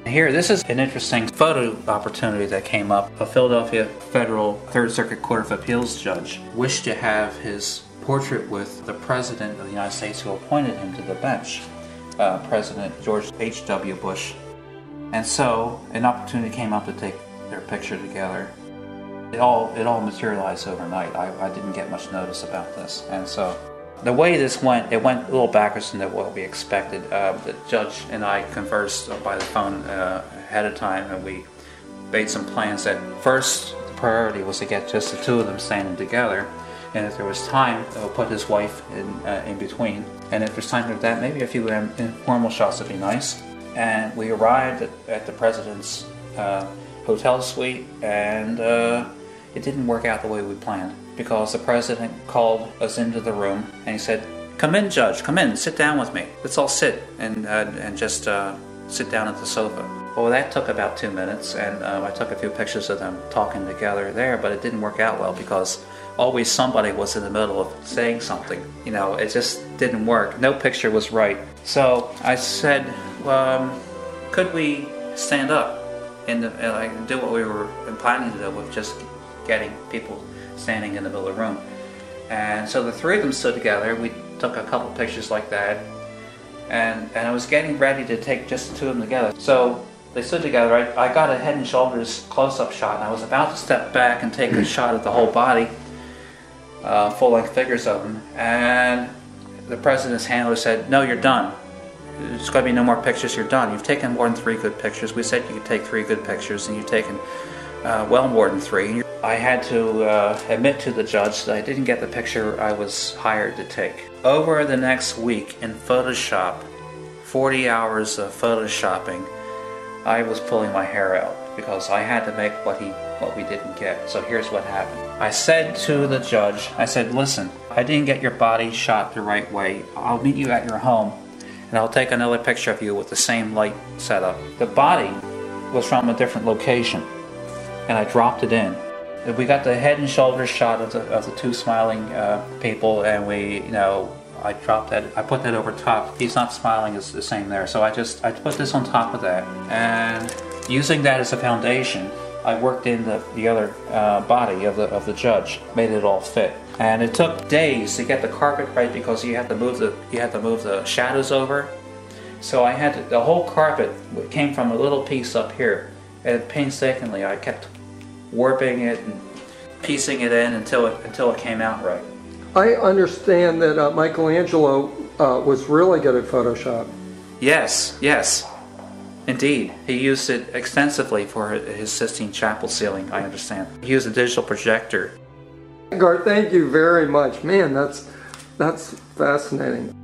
Here, this is an interesting photo opportunity that came up. A Philadelphia Federal Third Circuit Court of Appeals judge wished to have his portrait with the President of the United States who appointed him to the bench, President George H.W. Bush. And so an opportunity came up to take their picture together. It all materialized overnight. I didn't get much notice about this. And so the way this went, it went a little backwards than what we expected. The judge and I conversed by the phone ahead of time, and we made some plans that first the priority was to get just the two of them standing together. And if there was time, we'll put his wife in between. And if there's time for that, maybe a few informal shots would be nice. And we arrived at the President's hotel suite, and it didn't work out the way we planned, because the President called us into the room and he said, "Come in, Judge, come in, sit down with me. Let's all sit and just sit down at the sofa." Well, that took about 2 minutes, and I took a few pictures of them talking together there, but it didn't work out well because always somebody was in the middle of saying something. You know, it just didn't work. No picture was right. So I said, could we stand up and do what we were planning to do with just getting people standing in the middle of the room? And so the three of them stood together. We took a couple pictures like that, and I was getting ready to take just the two of them together. So they stood together. I got a head and shoulders close-up shot, and I was about to step back and take a shot at the whole body, full-length figures of them, and the President's handler said, "No, you're done. There's going to be no more pictures. You're done. You've taken more than 3 good pictures. We said you could take 3 good pictures, and you've taken well more than 3. I had to admit to the judge that I didn't get the picture I was hired to take. Over the next week in Photoshop, 40 hours of Photoshopping, I was pulling my hair out because I had to make what we didn't get. So here's what happened. I said to the judge, I said, "Listen, I didn't get your body shot the right way. I'll meet you at your home, and I'll take another picture of you with the same light setup." The body was from a different location, and I dropped it in. We got the head and shoulders shot of the two smiling people, and I dropped that. I put that over top. He's not smiling; it's the same there. So I put this on top of that, and using that as a foundation, I worked in the other body of the judge, made it all fit. And it took days to get the carpet right because you had to move the shadows over. So the whole carpet came from a little piece up here, and painstakingly I kept warping it and piecing it in until it came out right. I understand that Michelangelo was really good at Photoshop. Yes, indeed. He used it extensively for his Sistine Chapel ceiling, I understand. He used a digital projector. Garth, thank you very much. Man, that's fascinating.